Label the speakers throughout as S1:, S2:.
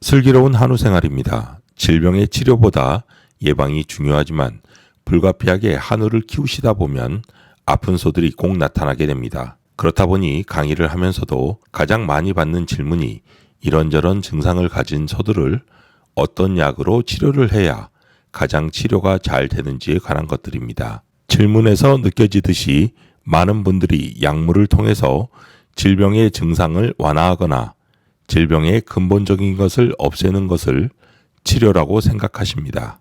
S1: 슬기로운 한우 생활입니다. 질병의 치료보다 예방이 중요하지만 불가피하게 한우를 키우시다 보면 아픈 소들이 꼭 나타나게 됩니다. 그렇다 보니 강의를 하면서도 가장 많이 받는 질문이 이런저런 증상을 가진 소들을 어떤 약으로 치료를 해야 가장 치료가 잘 되는지에 관한 것들입니다. 질문에서 느껴지듯이 많은 분들이 약물을 통해서 질병의 증상을 완화하거나 질병의 근본적인 것을 없애는 것을 치료라고 생각하십니다.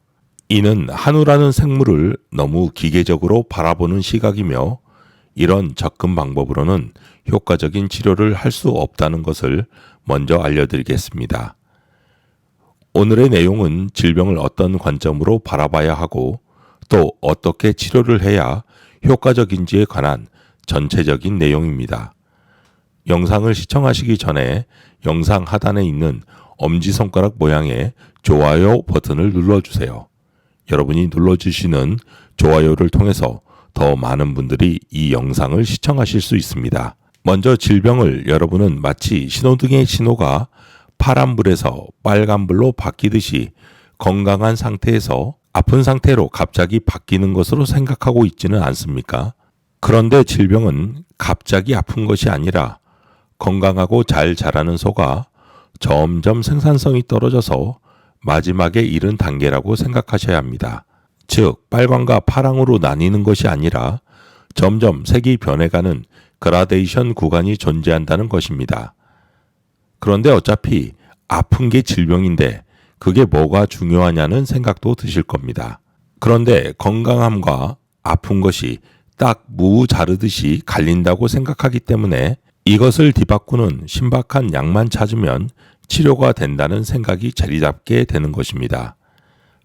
S1: 이는 한우라는 생물을 너무 기계적으로 바라보는 시각이며 이런 접근 방법으로는 효과적인 치료를 할 수 없다는 것을 먼저 알려드리겠습니다. 오늘의 내용은 질병을 어떤 관점으로 바라봐야 하고 또 어떻게 치료를 해야 효과적인지에 관한 전체적인 내용입니다. 영상을 시청하시기 전에 영상 하단에 있는 엄지손가락 모양의 좋아요 버튼을 눌러주세요. 여러분이 눌러주시는 좋아요를 통해서 더 많은 분들이 이 영상을 시청하실 수 있습니다. 먼저 질병을 여러분은 마치 신호등의 신호가 파란불에서 빨간불로 바뀌듯이 건강한 상태에서 아픈 상태로 갑자기 바뀌는 것으로 생각하고 있지는 않습니까? 그런데 질병은 갑자기 아픈 것이 아니라 건강하고 잘 자라는 소가 점점 생산성이 떨어져서 마지막에 이른 단계라고 생각하셔야 합니다. 즉, 빨강과 파랑으로 나뉘는 것이 아니라 점점 색이 변해가는 그라데이션 구간이 존재한다는 것입니다. 그런데 어차피 아픈 게 질병인데 그게 뭐가 중요하냐는 생각도 드실 겁니다. 그런데 건강함과 아픈 것이 딱 무 자르듯이 갈린다고 생각하기 때문에 이것을 뒤바꾸는 신박한 약만 찾으면 치료가 된다는 생각이 자리 잡게 되는 것입니다.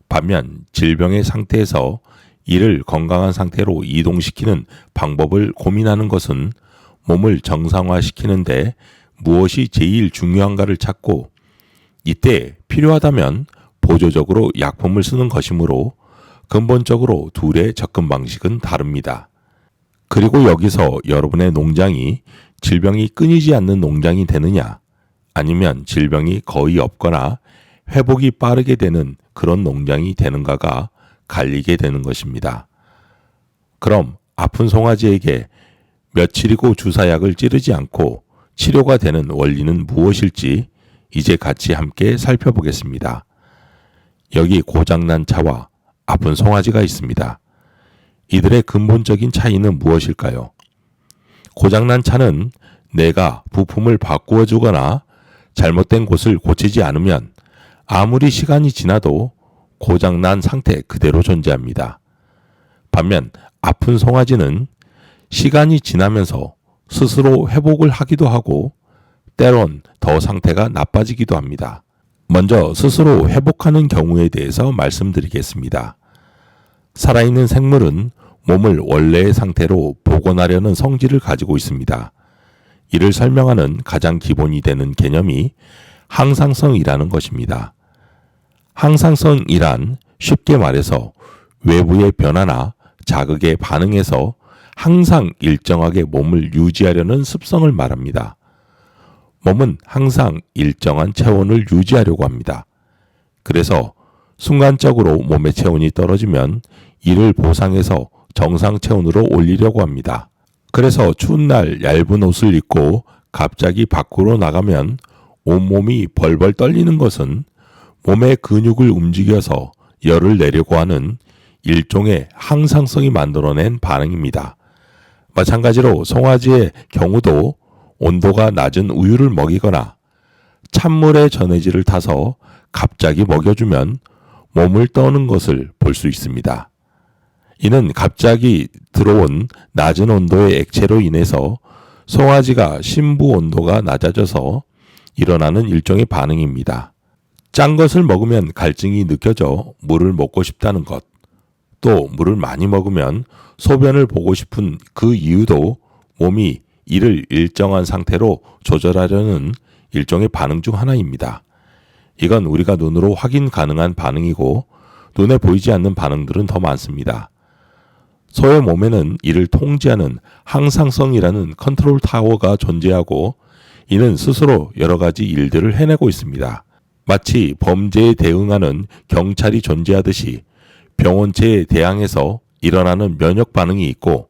S1: 반면 질병의 상태에서 이를 건강한 상태로 이동시키는 방법을 고민하는 것은 몸을 정상화시키는데 무엇이 제일 중요한가를 찾고 이때 필요하다면 보조적으로 약품을 쓰는 것이므로 근본적으로 둘의 접근 방식은 다릅니다. 그리고 여기서 여러분의 농장이 질병이 끊이지 않는 농장이 되느냐 아니면 질병이 거의 없거나 회복이 빠르게 되는 그런 농장이 되는가가 갈리게 되는 것입니다. 그럼 아픈 송아지에게 며칠이고 주사약을 찌르지 않고 치료가 되는 원리는 무엇일지 이제 같이 함께 살펴보겠습니다. 여기 고장난 차와 아픈 송아지가 있습니다. 이들의 근본적인 차이는 무엇일까요? 고장난 차는 내가 부품을 바꾸어 주거나 잘못된 곳을 고치지 않으면 아무리 시간이 지나도 고장난 상태 그대로 존재합니다. 반면 아픈 송아지는 시간이 지나면서 스스로 회복을 하기도 하고 때론 더 상태가 나빠지기도 합니다. 먼저 스스로 회복하는 경우에 대해서 말씀드리겠습니다. 살아있는 생물은 몸을 원래의 상태로 복원하려는 성질을 가지고 있습니다. 이를 설명하는 가장 기본이 되는 개념이 항상성이라는 것입니다. 항상성이란 쉽게 말해서 외부의 변화나 자극에 반응해서 항상 일정하게 몸을 유지하려는 습성을 말합니다. 몸은 항상 일정한 체온을 유지하려고 합니다. 그래서 순간적으로 몸의 체온이 떨어지면 이를 보상해서 정상 체온으로 올리려고 합니다. 그래서 추운 날 얇은 옷을 입고 갑자기 밖으로 나가면 온몸이 벌벌 떨리는 것은 몸의 근육을 움직여서 열을 내려고 하는 일종의 항상성이 만들어낸 반응입니다. 마찬가지로 송아지의 경우도 온도가 낮은 우유를 먹이거나 찬물에 전해질을 타서 갑자기 먹여주면 몸을 떠는 것을 볼 수 있습니다. 이는 갑자기 들어온 낮은 온도의 액체로 인해서 송아지가 심부 온도가 낮아져서 일어나는 일종의 반응입니다. 짠 것을 먹으면 갈증이 느껴져 물을 먹고 싶다는 것, 또 물을 많이 먹으면 소변을 보고 싶은 그 이유도 몸이 이를 일정한 상태로 조절하려는 일종의 반응 중 하나입니다. 이건 우리가 눈으로 확인 가능한 반응이고 눈에 보이지 않는 반응들은 더 많습니다. 소의 몸에는 이를 통제하는 항상성이라는 컨트롤 타워가 존재하고 이는 스스로 여러 가지 일들을 해내고 있습니다. 마치 범죄에 대응하는 경찰이 존재하듯이 병원체에 대항해서 일어나는 면역 반응이 있고,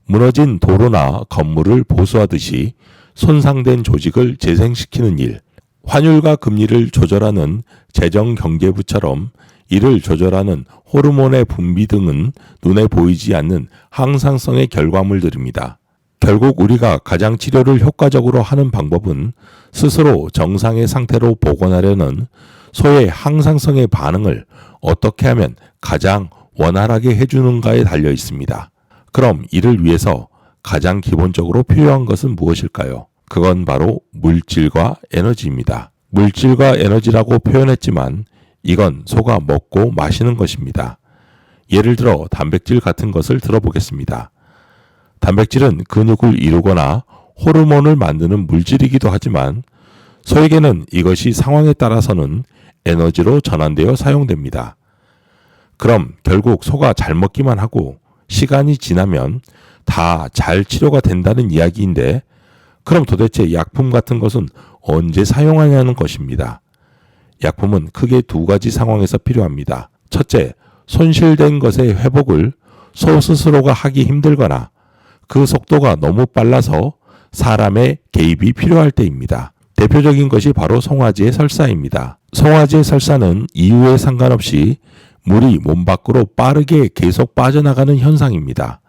S1: 무너진 도로나 건물을 보수하듯이 손상된 조직을 재생시키는 일, 환율과 금리를 조절하는 재정경제부처럼 이를 조절하는 호르몬의 분비 등은 눈에 보이지 않는 항상성의 결과물들입니다. 결국 우리가 가장 치료를 효과적으로 하는 방법은 스스로 정상의 상태로 복원하려는 소의 항상성의 반응을 어떻게 하면 가장 원활하게 해주는가에 달려 있습니다. 그럼 이를 위해서 가장 기본적으로 필요한 것은 무엇일까요? 그건 바로 물질과 에너지입니다. 물질과 에너지라고 표현했지만 이건 소가 먹고 마시는 것입니다. 예를 들어 단백질 같은 것을 들어보겠습니다. 단백질은 근육을 이루거나 호르몬을 만드는 물질이기도 하지만 소에게는 이것이 상황에 따라서는 에너지로 전환되어 사용됩니다. 그럼 결국 소가 잘 먹기만 하고 시간이 지나면 다 잘 치료가 된다는 이야기인데, 그럼 도대체 약품 같은 것은 언제 사용하냐는 것입니다. 약품은 크게 두 가지 상황에서 필요합니다. 첫째, 손실된 것의 회복을 소 스스로가 하기 힘들거나 그 속도가 너무 빨라서 사람의 개입이 필요할 때입니다. 대표적인 것이 바로 송아지의 설사입니다. 송아지의 설사는 이유에 상관없이 물이 몸 밖으로 빠르게 계속 빠져나가는 현상입니다.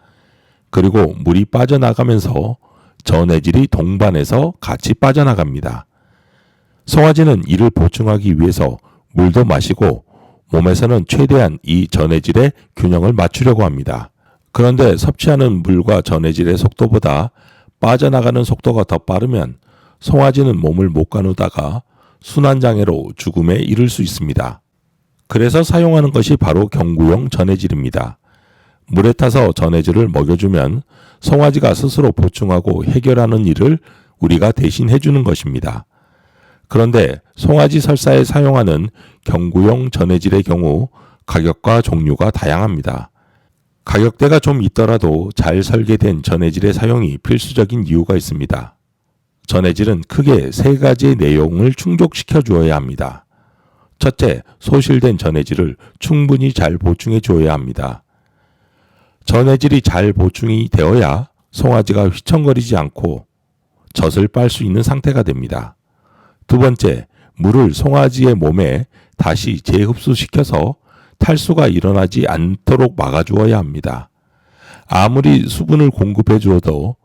S1: 그리고 물이 빠져나가면서 전해질이 동반해서 같이 빠져나갑니다. 송아지는 이를 보충하기 위해서 물도 마시고 몸에서는 최대한 이 전해질의 균형을 맞추려고 합니다. 그런데 섭취하는 물과 전해질의 속도보다 빠져나가는 속도가 더 빠르면 송아지는 몸을 못 가누다가 순환장애로 죽음에 이를 수 있습니다. 그래서 사용하는 것이 바로 경구용 전해질입니다. 물에 타서 전해질을 먹여주면 송아지가 스스로 보충하고 해결하는 일을 우리가 대신 해주는 것입니다. 그런데 송아지 설사에 사용하는 경구용 전해질의 경우 가격과 종류가 다양합니다. 가격대가 좀 있더라도 잘 설계된 전해질의 사용이 필수적인 이유가 있습니다. 전해질은 크게 세 가지의 내용을 충족시켜 주어야 합니다. 첫째, 소실된 전해질을 충분히 잘 보충해 주어야 합니다. 전해질이 잘 보충이 되어야 송아지가 휘청거리지 않고 젖을 빨 수 있는 상태가 됩니다. 두 번째, 물을 송아지의 몸에 다시 재흡수시켜서 탈수가 일어나지 않도록 막아주어야 합니다. 아무리 수분을 공급해 주어도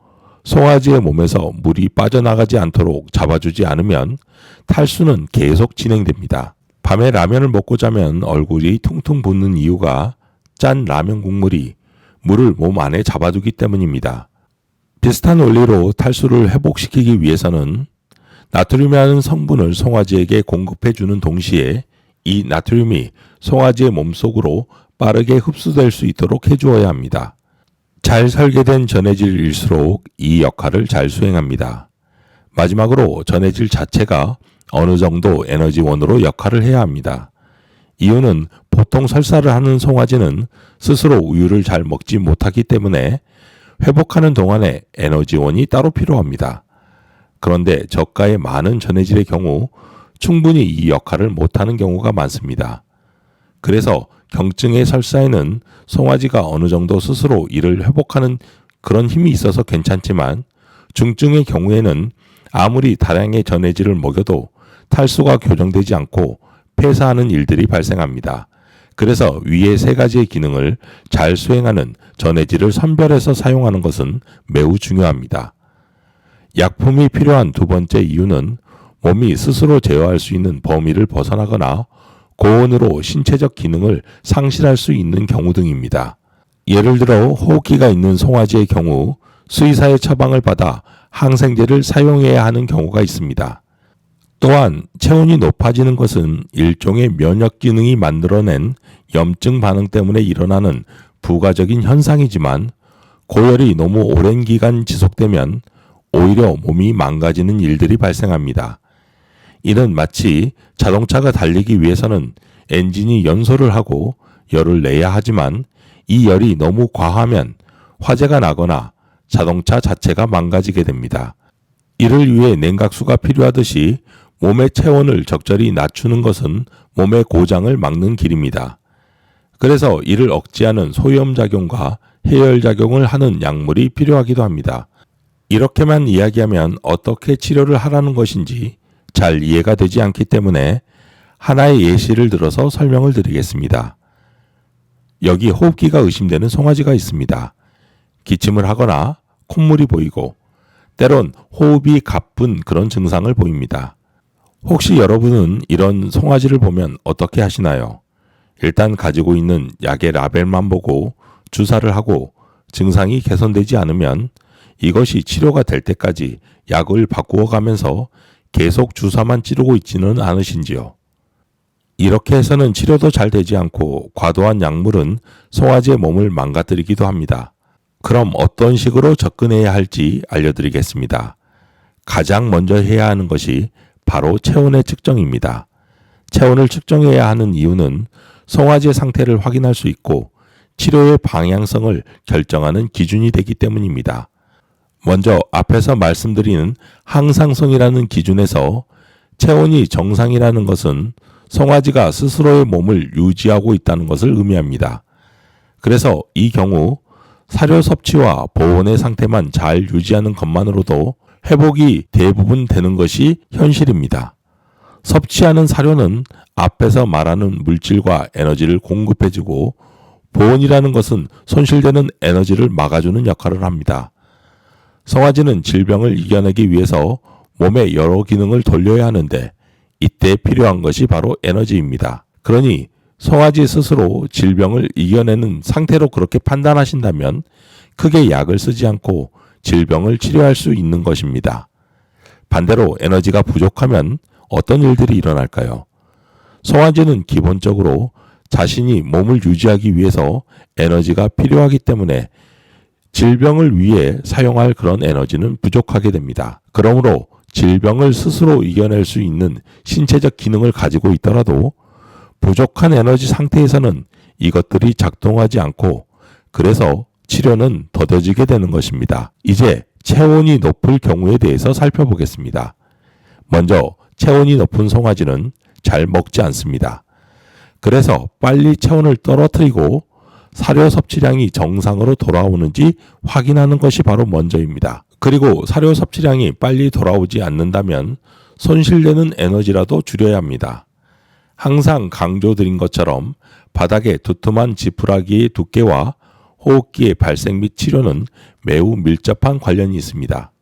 S1: 송아지의 몸에서 물이 빠져나가지 않도록 잡아주지 않으면 탈수는 계속 진행됩니다. 밤에 라면을 먹고 자면 얼굴이 퉁퉁 붓는 이유가 짠 라면 국물이 물을 몸 안에 잡아두기 때문입니다. 비슷한 원리로 탈수를 회복시키기 위해서는 나트륨이라는 성분을 송아지에게 공급해주는 동시에 이 나트륨이 송아지의 몸속으로 빠르게 흡수될 수 있도록 해주어야 합니다. 잘 설계된 전해질일수록 이 역할을 잘 수행합니다. 마지막으로 전해질 자체가 어느 정도 에너지원으로 역할을 해야 합니다. 이유는 보통 설사를 하는 송아지는 스스로 우유를 잘 먹지 못하기 때문에 회복하는 동안에 에너지원이 따로 필요합니다. 그런데 저가의 많은 전해질의 경우 충분히 이 역할을 못하는 경우가 많습니다. 그래서 경증의 설사에는 송아지가 어느 정도 스스로 이를 회복하는 그런 힘이 있어서 괜찮지만, 중증의 경우에는 아무리 다량의 전해질을 먹여도 탈수가 교정되지 않고 폐사하는 일들이 발생합니다. 그래서 위의 세 가지의 기능을 잘 수행하는 전해질을 선별해서 사용하는 것은 매우 중요합니다. 약품이 필요한 두 번째 이유는 몸이 스스로 제어할 수 있는 범위를 벗어나거나 고온으로 신체적 기능을 상실할 수 있는 경우 등입니다. 예를 들어 호흡기가 있는 송아지의 경우 수의사의 처방을 받아 항생제를 사용해야 하는 경우가 있습니다. 또한 체온이 높아지는 것은 일종의 면역 기능이 만들어낸 염증 반응 때문에 일어나는 부가적인 현상이지만, 고열이 너무 오랜 기간 지속되면 오히려 몸이 망가지는 일들이 발생합니다. 이는 마치 자동차가 달리기 위해서는 엔진이 연소를 하고 열을 내야 하지만 이 열이 너무 과하면 화재가 나거나 자동차 자체가 망가지게 됩니다. 이를 위해 냉각수가 필요하듯이 몸의 체온을 적절히 낮추는 것은 몸의 고장을 막는 길입니다. 그래서 이를 억제하는 소염작용과 해열작용을 하는 약물이 필요하기도 합니다. 이렇게만 이야기하면 어떻게 치료를 하라는 것인지 잘 이해가 되지 않기 때문에 하나의 예시를 들어서 설명을 드리겠습니다. 여기 호흡기가 의심되는 송아지가 있습니다. 기침을 하거나 콧물이 보이고 때론 호흡이 가쁜 그런 증상을 보입니다. 혹시 여러분은 이런 송아지를 보면 어떻게 하시나요? 일단 가지고 있는 약의 라벨만 보고 주사를 하고 증상이 개선되지 않으면 이것이 치료가 될 때까지 약을 바꾸어 가면서 계속 주사만 찌르고 있지는 않으신지요? 이렇게 해서는 치료도 잘 되지 않고 과도한 약물은 송아지의 몸을 망가뜨리기도 합니다. 그럼 어떤 식으로 접근해야 할지 알려드리겠습니다. 가장 먼저 해야 하는 것이 바로 체온의 측정입니다. 체온을 측정해야 하는 이유는 송아지의 상태를 확인할 수 있고 치료의 방향성을 결정하는 기준이 되기 때문입니다. 먼저 앞에서 말씀드린 항상성이라는 기준에서 체온이 정상이라는 것은 송아지가 스스로의 몸을 유지하고 있다는 것을 의미합니다. 그래서 이 경우 사료 섭취와 보온의 상태만 잘 유지하는 것만으로도 회복이 대부분 되는 것이 현실입니다. 섭취하는 사료는 앞에서 말하는 물질과 에너지를 공급해주고 보온이라는 것은 손실되는 에너지를 막아주는 역할을 합니다. 송아지는 질병을 이겨내기 위해서 몸의 여러 기능을 돌려야 하는데 이때 필요한 것이 바로 에너지입니다. 그러니 송아지 스스로 질병을 이겨내는 상태로 그렇게 판단하신다면 크게 약을 쓰지 않고 질병을 치료할 수 있는 것입니다. 반대로 에너지가 부족하면 어떤 일들이 일어날까요? 송아지는 기본적으로 자신이 몸을 유지하기 위해서 에너지가 필요하기 때문에 질병을 위해 사용할 그런 에너지는 부족하게 됩니다. 그러므로 질병을 스스로 이겨낼 수 있는 신체적 기능을 가지고 있더라도 부족한 에너지 상태에서는 이것들이 작동하지 않고 그래서 치료는 더뎌지게 되는 것입니다. 이제 체온이 높을 경우에 대해서 살펴보겠습니다. 먼저 체온이 높은 송아지는 잘 먹지 않습니다. 그래서 빨리 체온을 떨어뜨리고 사료 섭취량이 정상으로 돌아오는지 확인하는 것이 바로 먼저입니다. 그리고 사료 섭취량이 빨리 돌아오지 않는다면 손실되는 에너지라도 줄여야 합니다. 항상 강조드린 것처럼 바닥의 두툼한 지푸라기의 두께와 호흡기의 발생 및 치료는 매우 밀접한 관련이 있습니다.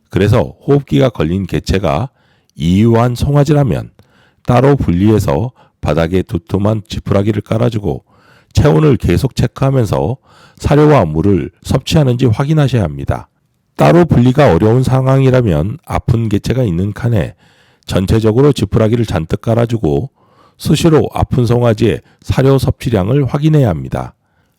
S1: 그래서 호흡기가 걸린 개체가 이유한 송아지라면 따로 분리해서 바닥에 두툼한 지푸라기를 깔아주고 체온을 계속 체크하면서 사료와 물을 섭취하는지 확인하셔야 합니다. 따로 분리가 어려운 상황이라면 아픈 개체가 있는 칸에 전체적으로 지푸라기를 잔뜩 깔아주고 수시로 아픈 송아지의 사료 섭취량을 확인해야 합니다.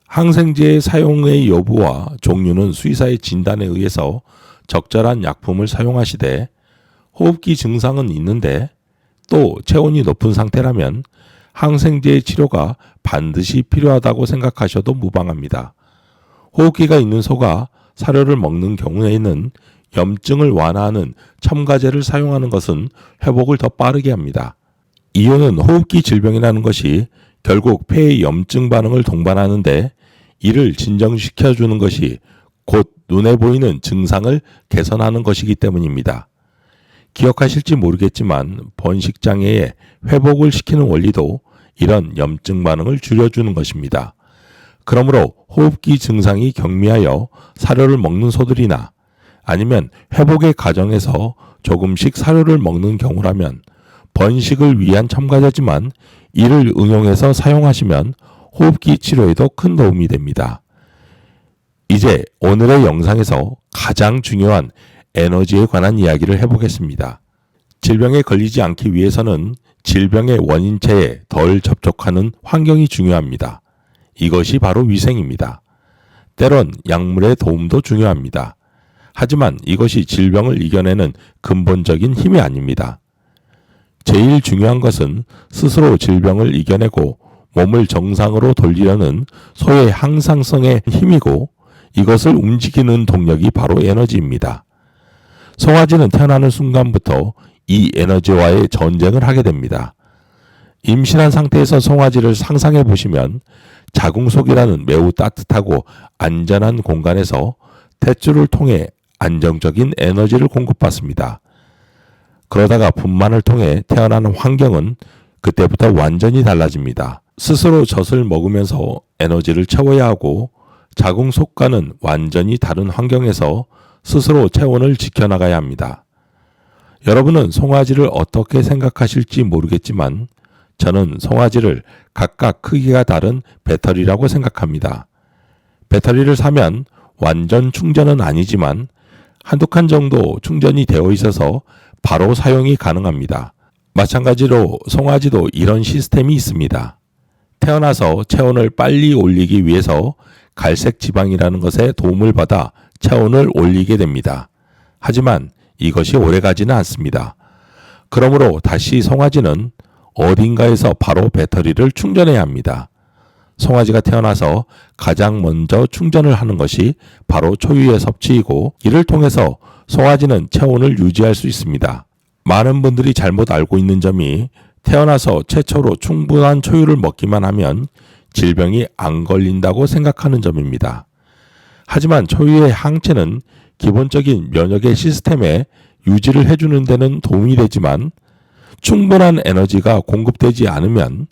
S1: 항생제의 사용의 여부와 종류는 수의사의 진단에 의해서 적절한 약품을 사용하시되 호흡기 증상은 있는데 또 체온이 높은 상태라면 항생제의 치료가 반드시 필요하다고 생각하셔도 무방합니다. 호흡기가 있는 소가 사료를 먹는 경우에는 염증을 완화하는 첨가제를 사용하는 것은 회복을 더 빠르게 합니다. 이유는 호흡기 질병이라는 것이 결국 폐의 염증 반응을 동반하는데 이를 진정시켜주는 것이 곧 눈에 보이는 증상을 개선하는 것이기 때문입니다. 기억하실지 모르겠지만 번식장애의 회복을 시키는 원리도 이런 염증 반응을 줄여주는 것입니다. 그러므로 호흡기 증상이 경미하여 사료를 먹는 소들이나 아니면 회복의 과정에서 조금씩 사료를 먹는 경우라면 번식을 위한 첨가제지만 이를 응용해서 사용하시면 호흡기 치료에도 큰 도움이 됩니다. 이제 오늘의 영상에서 가장 중요한 에너지에 관한 이야기를 해보겠습니다. 질병에 걸리지 않기 위해서는 질병의 원인체에 덜 접촉하는 환경이 중요합니다. 이것이 바로 위생입니다. 때론 약물의 도움도 중요합니다. 하지만 이것이 질병을 이겨내는 근본적인 힘이 아닙니다. 제일 중요한 것은 스스로 질병을 이겨내고 몸을 정상으로 돌리려는 소의 항상성의 힘이고 이것을 움직이는 동력이 바로 에너지입니다. 송아지는 태어나는 순간부터 이 에너지와의 전쟁을 하게 됩니다. 임신한 상태에서 송아지를 상상해 보시면 자궁속이라는 매우 따뜻하고 안전한 공간에서 탯줄을 통해 안정적인 에너지를 공급받습니다. 그러다가 분만을 통해 태어나는 환경은 그때부터 완전히 달라집니다. 스스로 젖을 먹으면서 에너지를 채워야 하고 자궁속과는 완전히 다른 환경에서 스스로 체온을 지켜나가야 합니다. 여러분은 송아지를 어떻게 생각하실지 모르겠지만 저는 송아지를 각각 크기가 다른 배터리라고 생각합니다. 배터리를 사면 완전 충전은 아니지만 한두 칸 정도 충전이 되어 있어서 바로 사용이 가능합니다. 마찬가지로 송아지도 이런 시스템이 있습니다. 태어나서 체온을 빨리 올리기 위해서 갈색 지방이라는 것에 도움을 받아 체온을 올리게 됩니다. 하지만 이것이 오래가지는 않습니다. 그러므로 다시 송아지는 어딘가에서 바로 배터리를 충전해야 합니다. 송아지가 태어나서 가장 먼저 충전을 하는 것이 바로 초유의 섭취이고 이를 통해서 송아지는 체온을 유지할 수 있습니다. 많은 분들이 잘못 알고 있는 점이 태어나서 최초로 충분한 초유를 먹기만 하면 질병이 안 걸린다고 생각하는 점입니다. 하지만 초유의 항체는 기본적인 면역의 시스템에 유지를 해주는 데는 도움이 되지만 충분한 에너지가 공급되지 않으면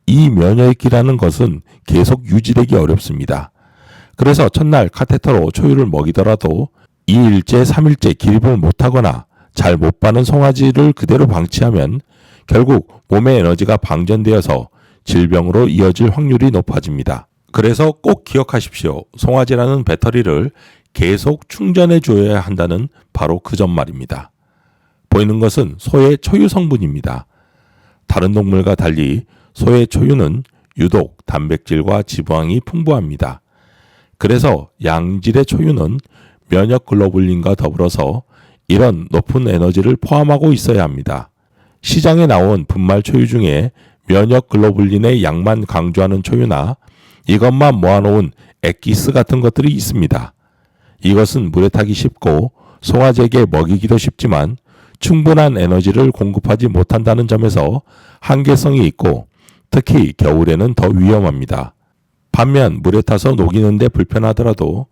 S1: 이 면역이라는 것은 계속 유지되기 어렵습니다. 그래서 첫날 카테터로 초유를 먹이더라도 2일째, 3일째 기립을 못하거나 잘 못 바는 송아지를 그대로 방치하면 결국 몸의 에너지가 방전되어서 질병으로 이어질 확률이 높아집니다. 그래서 꼭 기억하십시오. 송아지라는 배터리를 계속 충전해 줘야 한다는 바로 그 점 말입니다. 보이는 것은 소의 초유 성분입니다. 다른 동물과 달리 소의 초유는 유독 단백질과 지방이 풍부합니다. 그래서 양질의 초유는 면역 글로불린과 더불어서 이런 높은 에너지를 포함하고 있어야 합니다. 시장에 나온 분말 초유 중에 면역 글로불린의 양만 강조하는 초유나 이것만 모아놓은 엑기스 같은 것들이 있습니다. 이것은 물에 타기 쉽고 송아지에게 먹이기도 쉽지만 충분한 에너지를 공급하지 못한다는 점에서 한계성이 있고 특히 겨울에는 더 위험합니다. 반면 물에 타서 녹이는데 불편하더라도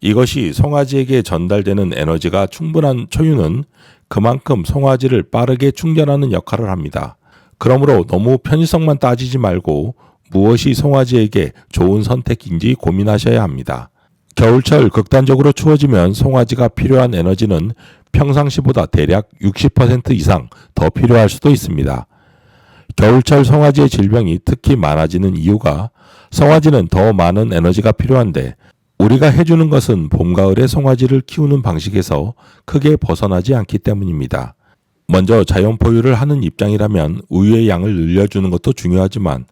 S1: 이것이 송아지에게 전달되는 에너지가 충분한 초유는 그만큼 송아지를 빠르게 충전하는 역할을 합니다. 그러므로 너무 편의성만 따지지 말고 무엇이 송아지에게 좋은 선택인지 고민하셔야 합니다. 겨울철 극단적으로 추워지면 송아지가 필요한 에너지는 평상시보다 대략 60% 이상 더 필요할 수도 있습니다. 겨울철 송아지의 질병이 특히 많아지는 이유가 송아지는 더 많은 에너지가 필요한데 우리가 해주는 것은 봄, 가을에 송아지를 키우는 방식에서 크게 벗어나지 않기 때문입니다. 먼저 자연 포유를 하는 입장이라면 우유의 양을 늘려주는 것도 중요하지만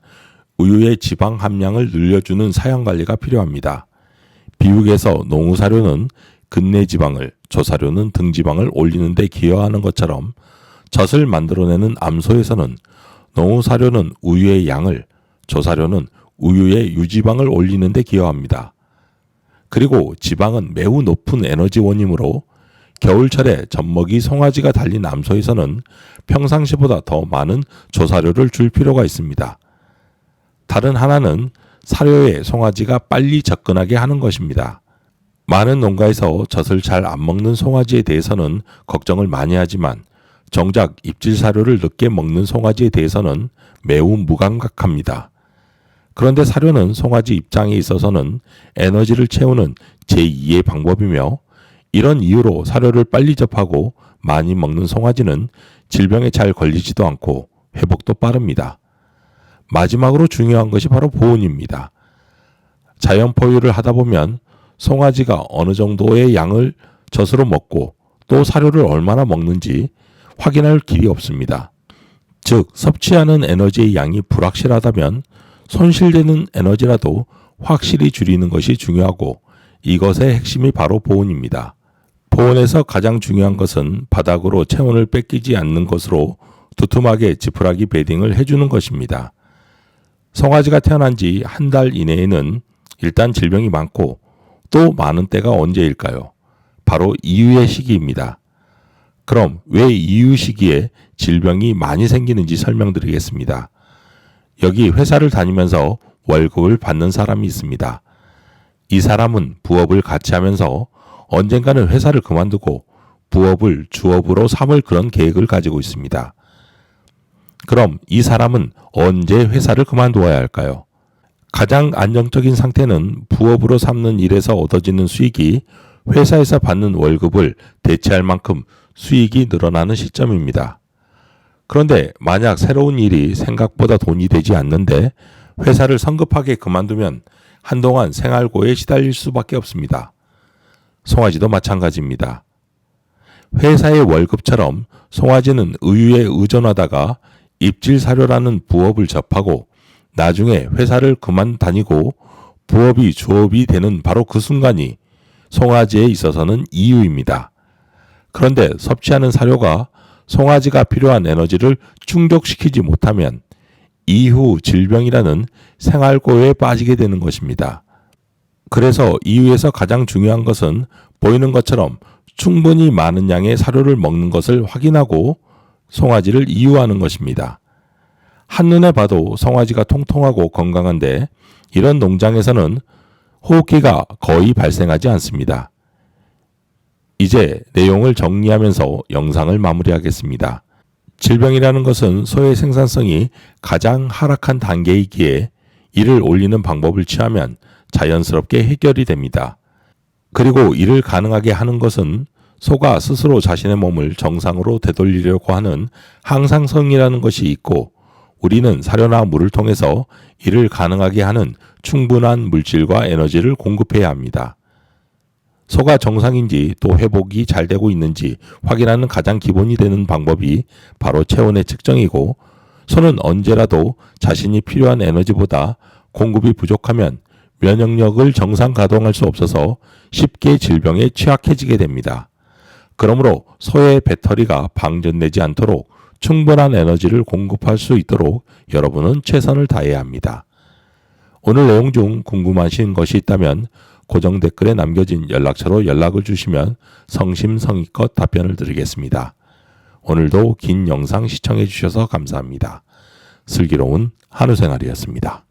S1: 우유의 지방 함량을 늘려주는 사양 관리가 필요합니다. 비육에서 농우사료는 근내 지방을, 조사료는 등 지방을 올리는 데 기여하는 것처럼 젖을 만들어내는 암소에서는 농우사료는 우유의 양을, 조사료는 우유의 유지방을 올리는 데 기여합니다. 그리고 지방은 매우 높은 에너지 원이므로 겨울철에 젖먹이 송아지가 달린 암소에서는 평상시보다 더 많은 조사료를 줄 필요가 있습니다. 다른 하나는 사료에 송아지가 빨리 접근하게 하는 것입니다. 많은 농가에서 젖을 잘 안 먹는 송아지에 대해서는 걱정을 많이 하지만 정작 입질 사료를 늦게 먹는 송아지에 대해서는 매우 무감각합니다. 그런데 사료는 송아지 입장에 있어서는 에너지를 채우는 제2의 방법이며 이런 이유로 사료를 빨리 접하고 많이 먹는 송아지는 질병에 잘 걸리지도 않고 회복도 빠릅니다. 마지막으로 중요한 것이 바로 보온입니다. 자연 포유를 하다 보면 송아지가 어느 정도의 양을 젖으로 먹고 또 사료를 얼마나 먹는지 확인할 길이 없습니다. 즉 섭취하는 에너지의 양이 불확실하다면 손실되는 에너지라도 확실히 줄이는 것이 중요하고 이것의 핵심이 바로 보온입니다. 보온에서 가장 중요한 것은 바닥으로 체온을 뺏기지 않는 것으로 두툼하게 지푸라기 베딩을 해주는 것입니다. 송아지가 태어난 지 한 달 이내에는 일단 질병이 많고 또 많은 때가 언제일까요? 바로 이유의 시기입니다. 그럼 왜 이유 시기에 질병이 많이 생기는지 설명드리겠습니다. 여기 회사를 다니면서 월급을 받는 사람이 있습니다. 이 사람은 부업을 같이 하면서 언젠가는 회사를 그만두고 부업을 주업으로 삼을 그런 계획을 가지고 있습니다. 그럼 이 사람은 언제 회사를 그만두어야 할까요? 가장 안정적인 상태는 부업으로 삼는 일에서 얻어지는 수익이 회사에서 받는 월급을 대체할 만큼 수익이 늘어나는 시점입니다. 그런데 만약 새로운 일이 생각보다 돈이 되지 않는데 회사를 성급하게 그만두면 한동안 생활고에 시달릴 수밖에 없습니다. 송아지도 마찬가지입니다. 회사의 월급처럼 송아지는 의유에 의존하다가 입질사료라는 부업을 접하고 나중에 회사를 그만 다니고 부업이 주업이 되는 바로 그 순간이 송아지에 있어서는 이유입니다. 그런데 섭취하는 사료가 송아지가 필요한 에너지를 충족시키지 못하면 이후 질병이라는 생활고에 빠지게 되는 것입니다. 그래서 이유에서 가장 중요한 것은 보이는 것처럼 충분히 많은 양의 사료를 먹는 것을 확인하고 송아지를 이유하는 것입니다. 한눈에 봐도 송아지가 통통하고 건강한데 이런 농장에서는 호흡기가 거의 발생하지 않습니다. 이제 내용을 정리하면서 영상을 마무리하겠습니다. 질병이라는 것은 소의 생산성이 가장 하락한 단계이기에 이를 올리는 방법을 취하면 자연스럽게 해결이 됩니다. 그리고 이를 가능하게 하는 것은 소가 스스로 자신의 몸을 정상으로 되돌리려고 하는 항상성이라는 것이 있고 우리는 사료나 물을 통해서 이를 가능하게 하는 충분한 물질과 에너지를 공급해야 합니다. 소가 정상인지 또 회복이 잘 되고 있는지 확인하는 가장 기본이 되는 방법이 바로 체온의 측정이고 소는 언제라도 자신이 필요한 에너지보다 공급이 부족하면 면역력을 정상 가동할 수 없어서 쉽게 질병에 취약해지게 됩니다. 그러므로 소의 배터리가 방전되지 않도록 충분한 에너지를 공급할 수 있도록 여러분은 최선을 다해야 합니다. 오늘 내용 중 궁금하신 것이 있다면 고정 댓글에 남겨진 연락처로 연락을 주시면 성심성의껏 답변을 드리겠습니다. 오늘도 긴 영상 시청해 주셔서 감사합니다. 슬기로운 한우생활이었습니다.